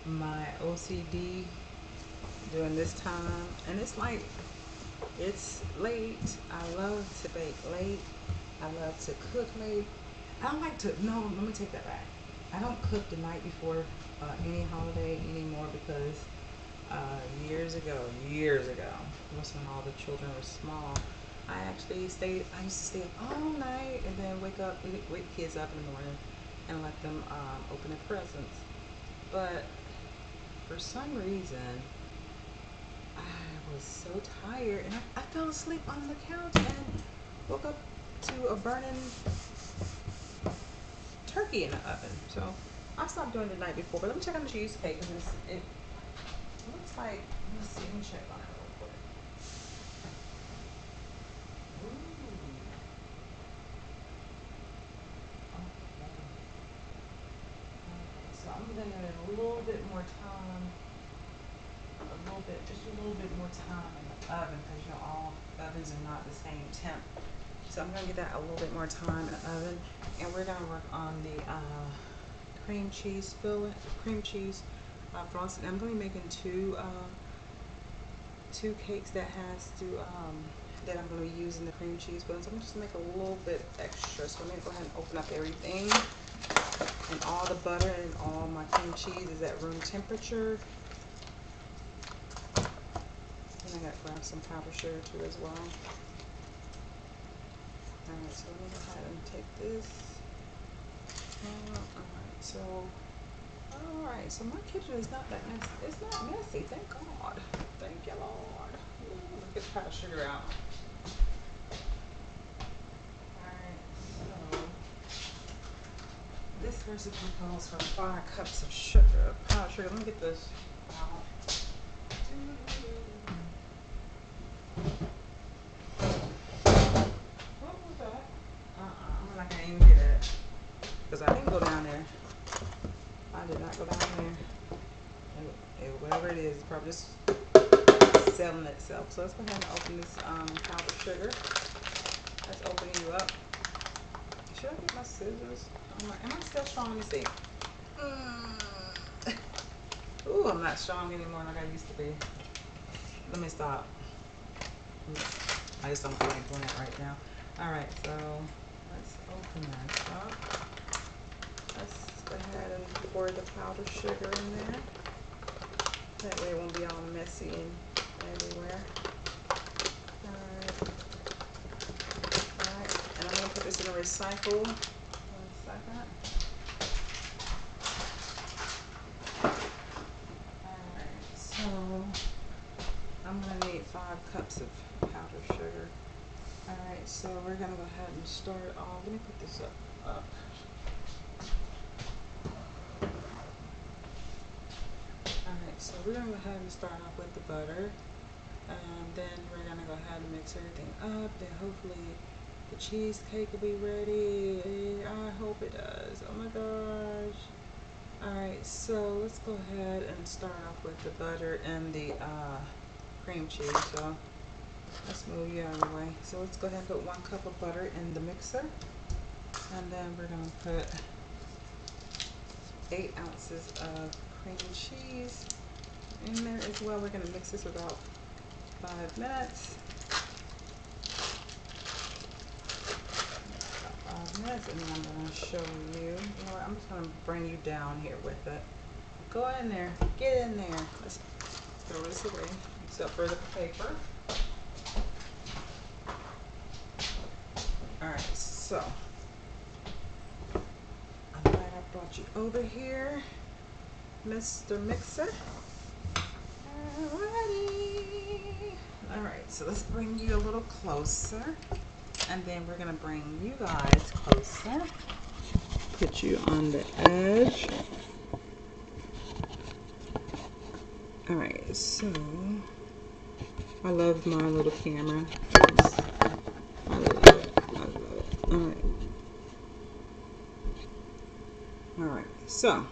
my OCD during this time. And it's like, it's late. I love to bake late. I love to cook late. I don't like to, no, let me take that back. I don't cook the night before any holiday anymore because years ago, was when all the children were small. I used to stay up all night and then wake kids up in the morning and let them open their presents. But for some reason, I was so tired and I fell asleep on the couch and woke up to a burning turkey in the oven. So I stopped doing it the night before. But let me check on the cheesecake because it looks like, let's see, let me check on it real quick. Ooh. Okay, so I'm giving it a little bit more time, just a little bit more time in the oven because you know all ovens are not the same temp. So I'm gonna get that a little bit more time in the oven, and we're gonna work on the cream cheese frosting. I'm gonna be making two cakes that has to that I'm going to be using the cream cheese filling. So I'm just going to make a little bit extra. So I'm going to go ahead and open up everything. And all the butter and all my cream cheese is at room temperature. And I got to grab some powdered sugar too as well. Alright, so let me go ahead and take this. Alright, so my kitchen is not that messy. It's not messy, thank God. Thank you, Lord. Ooh, let's get the powdered sugar out. This recipe calls for 5 cups of sugar, powdered sugar. Let me get this out. What was that? I'm not gonna even get it because I didn't go down there. I did not go down there. And whatever it is, it's probably just selling itself. So let's go ahead and open this powdered sugar. That's opening you up. Should I get my scissors? Am I still strong? Let me see. Ooh, I'm not strong anymore like I used to be. Let me stop. I just don't feel like doing that right now. Alright, so let's open this up. Let's go ahead and pour the powdered sugar in there. That way it won't be all messy and everywhere. Alright, and I'm going to put this in a recycle. 1 second. Alright, so I'm going to need 5 cups of powdered sugar. Alright, so we're going to go ahead and start off. Let me put this up. Alright, so we're going to go ahead and start off with the butter. And then we're going to go ahead and mix everything up. Then hopefully the cheesecake will be ready. I hope it does. Oh my gosh. Alright, so let's go ahead and start off with the butter and the cream cheese. So let's move you out of the way. So let's go ahead and put 1 cup of butter in the mixer. And then we're going to put 8 ounces of cream cheese in there as well. We're going to mix this about 5 minutes. About 5 minutes, and then I'm going to show you. You know what? I'm just going to bring you down here with it. Go in there. Get in there. Let's throw this away, except for the paper. Alright, so I'm glad I brought you over here, Mr. Mixer. Alrighty. Alright, so let's bring you a little closer. And then we're going to bring you guys closer. Put you on the edge. Alright, so I love my little camera. I love it. I love it. Alright. Alright, so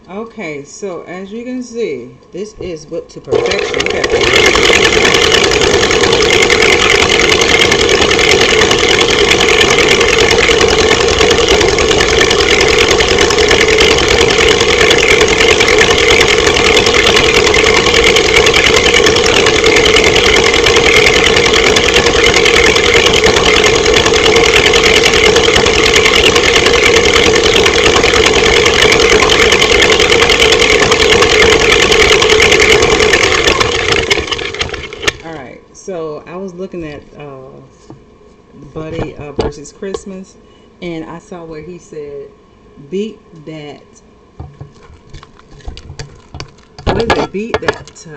Okay, so as you can see, this is whipped to perfection. Look at all right. So I was looking at Buddy versus Christmas, and I saw where he said, "Beat that." What is it? Beat that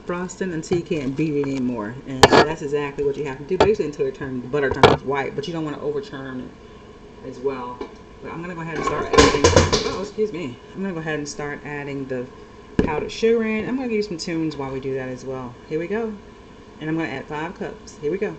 frosting until you can't beat it anymore, and that's exactly what you have to do, basically until the butter turns white. But you don't want to overturn it as well. But I'm gonna go ahead and start adding. Oh, excuse me. I'm gonna go ahead and start adding the powdered sugar in. I'm gonna give you some tunes while we do that as well. Here we go. And I'm gonna add 5 cups. Here we go.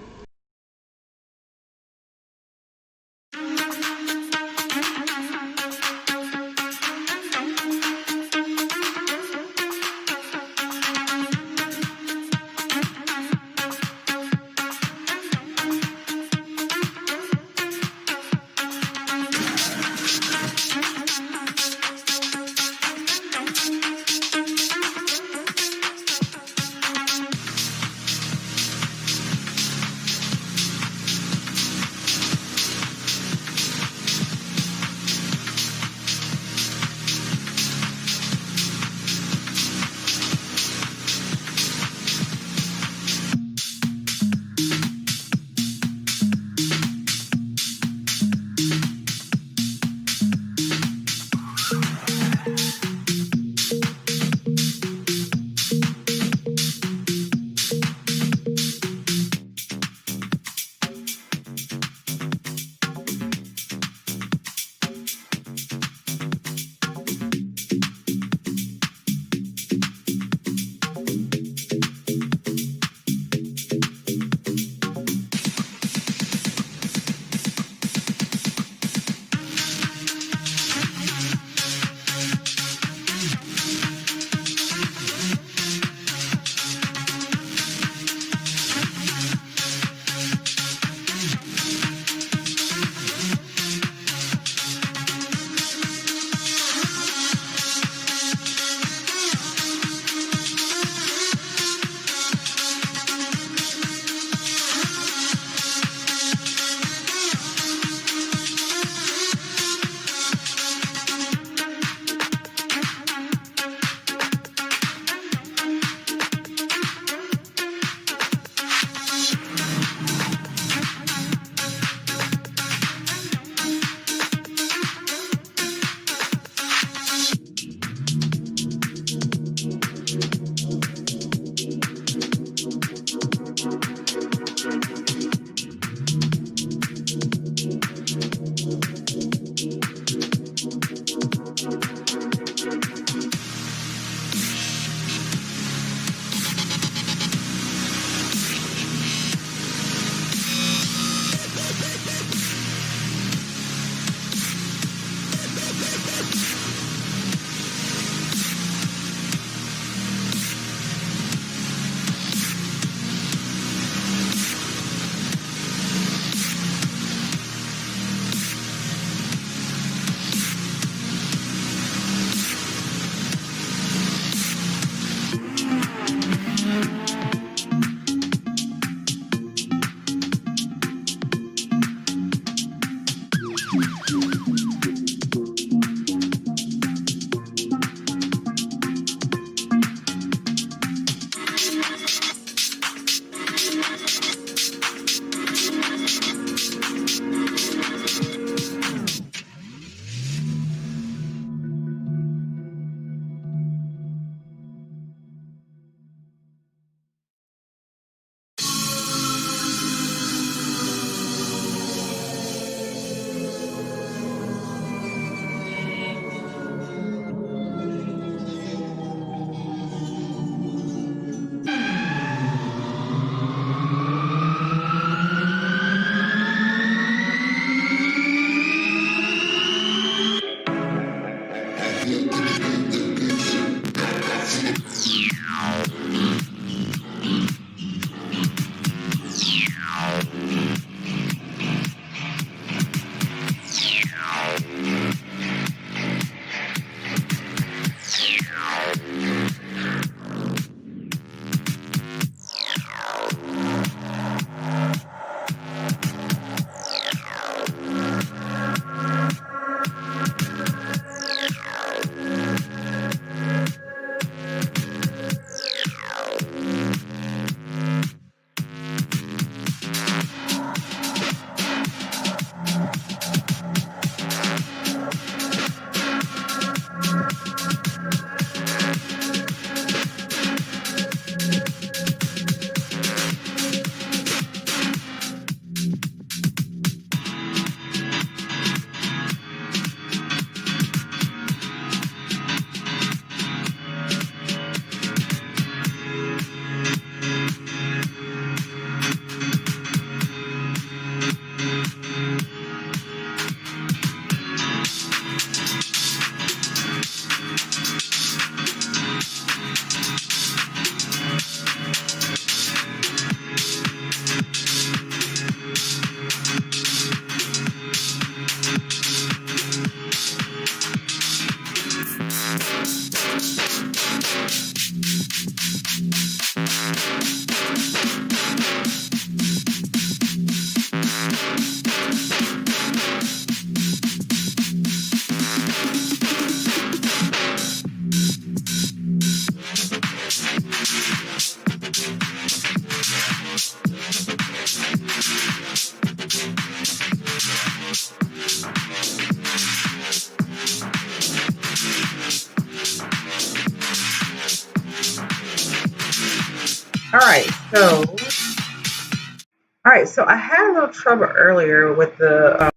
All right, so I had a little trouble earlier with the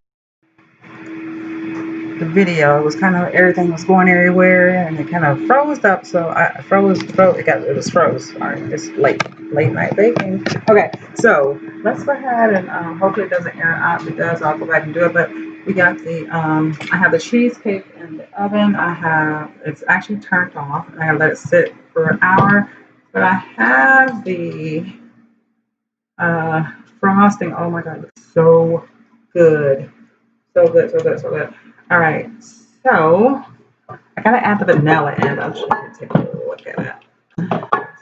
video. It was kind of everything was going everywhere, and it kind of froze up. So I froze. It was froze. All right, it's late night baking. Okay, so let's go ahead and hopefully it doesn't air out. If it does, I'll go back and do it. But we got the I have the cheesecake in the oven. It's actually turned off. I gotta let it sit for an hour. But I have the frosting. Oh my god, it looks so good. So good, so good, so good. All right, so I gotta add the vanilla in. I'm just gonna take a look at it.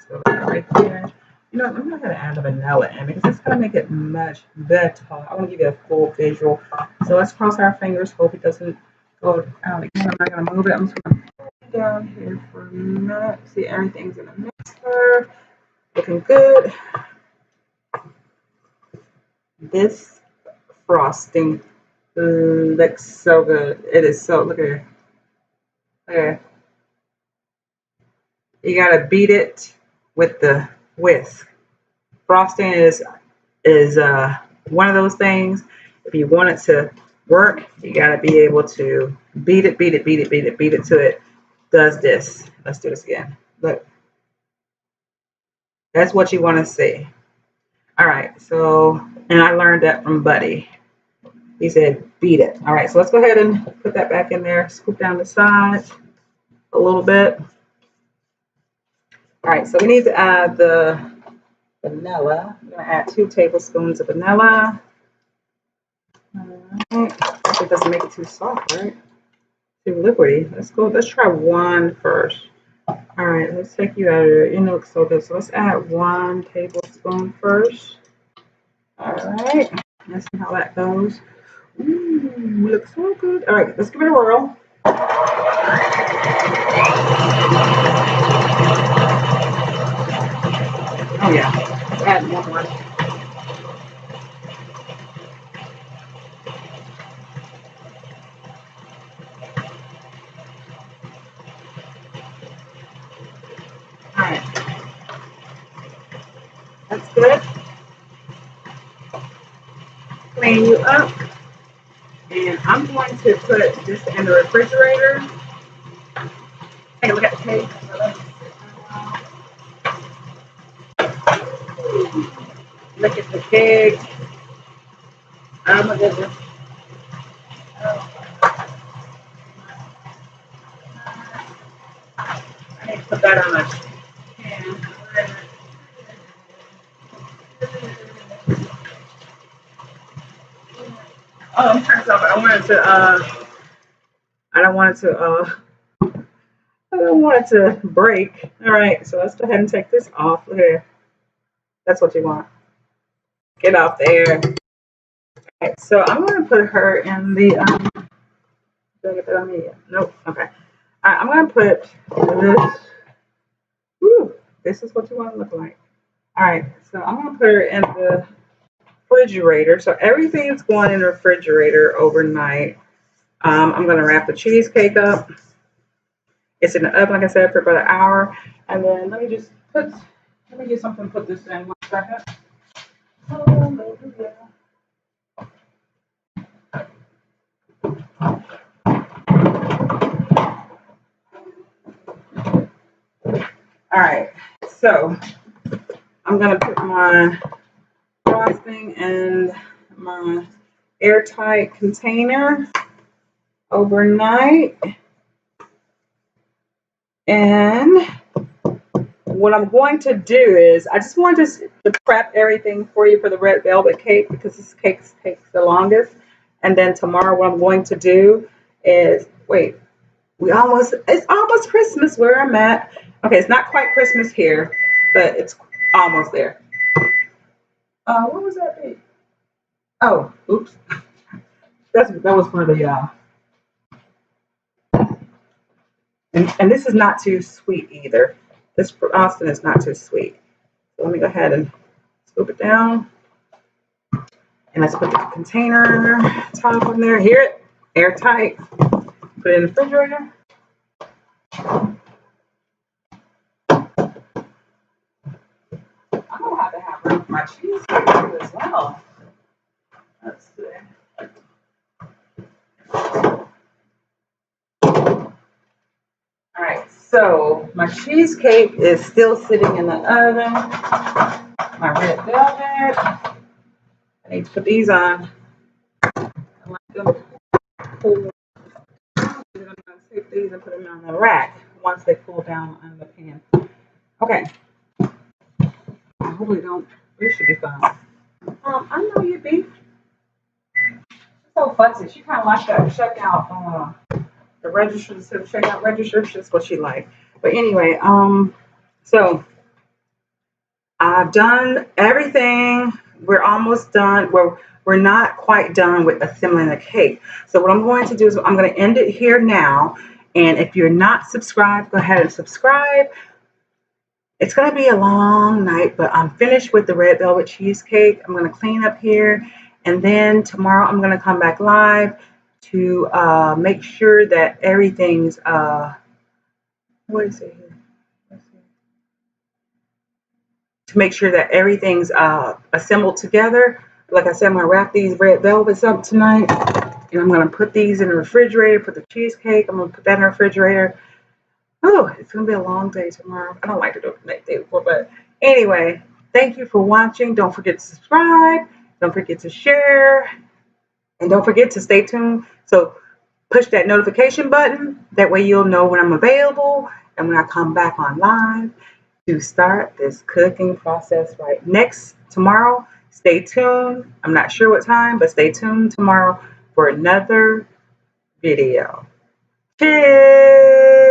So right there. You know, I'm not gonna add the vanilla in because it's gonna make it much better. I want to give you a full visual. So let's cross our fingers. Hope it doesn't go out again. I'm not gonna move it. I'm just gonna put it down here for a minute. See, everything's in the mixer. Looking good. This frosting looks so good. It is so, look at it. Okay. You gotta beat it with the whisk. Frosting is one of those things. If you want it to work, you gotta be able to beat it till it does this. Let's do this again. Look, that's what you want to see. All right, so, and I learned that from Buddy. He said, beat it. All right, so let's go ahead and put that back in there. Scoop down the sides a little bit. All right, so we need to add the vanilla. I'm going to add 2 tablespoons of vanilla. All right. It doesn't make it too soft, right? Too liquidy. Let's try 1 first. All right, let's take you out of there. You look so good. So let's add 1 tablespoon first. All right, let's see how that goes. Ooh, looks so good. All right, let's give it a whirl. Oh yeah, let's add 1 more. All right, that's good. Clean you up. And I'm going to put this in the refrigerator. Take a look at the cake. Look at the cake. Oh my goodness. me put that on a pan. Oh, I'm trying to stop. I don't want it to I don't want it to break. All right, so let's go ahead and take this off. Look here. That's what you want. Get off there. Okay, so I'm going to put her in the. Did I get that on me yet? Nope. Okay. All right, I'm going to put this. Whew, this is what you want to look like. All right, so I'm going to put her in the refrigerator. So everything's going in the refrigerator overnight. I'm going to wrap the cheesecake up. It's in the oven, like I said, for about an hour. And then let me get something to put this in 1 second. All right, so I'm going to put my frosting in my airtight container overnight. And what I'm going to do is, I just want to prep everything for you for the red velvet cake because this cake takes the longest. And then tomorrow what I'm going to do is, wait, it's almost Christmas where I'm at. Okay, it's not quite Christmas here, but it's almost there. What was that big? Oh, oops. That was for the, and this is not too sweet either. This Austin is not too sweet. So let me go ahead and scoop it down. And let's put the container top on there. Here, airtight. Put it in the refrigerator. I'm gonna have to have room for my cheesecake too as well. Let's see. All right, so my cheesecake is still sitting in the oven. My red velvet. I need to put these on. I like them cool. I'm gonna take these and put them on the rack once they cool down on the pan. Okay. I hope we don't. This should be fun. I know you be. She's so fussy. She kind of like that checkout. The register, the checkout register. That's what she like. But anyway, so I've done everything. We're almost done. We're not quite done with assembling the cake. So what I'm going to do is I'm going to end it here now. And if you're not subscribed, go ahead and subscribe. It's going to be a long night, but I'm finished with the red velvet cheesecake. I'm going to clean up here. And then tomorrow I'm going to come back live to make sure that everything's, what is it here? Let's see. To make sure that everything's assembled together. Like I said, I'm going to wrap these red velvets up tonight. And I'm going to put these in the refrigerator, put the cheesecake. I'm going to put that in the refrigerator. Oh, it's going to be a long day tomorrow. I don't like to do it the next day before, but anyway, thank you for watching. Don't forget to subscribe. Don't forget to share. And don't forget to stay tuned. So push that notification button. That way you'll know when I'm available and when I come back on live to start this cooking process right tomorrow. Stay tuned. I'm not sure what time, but stay tuned tomorrow for another video. Cheers!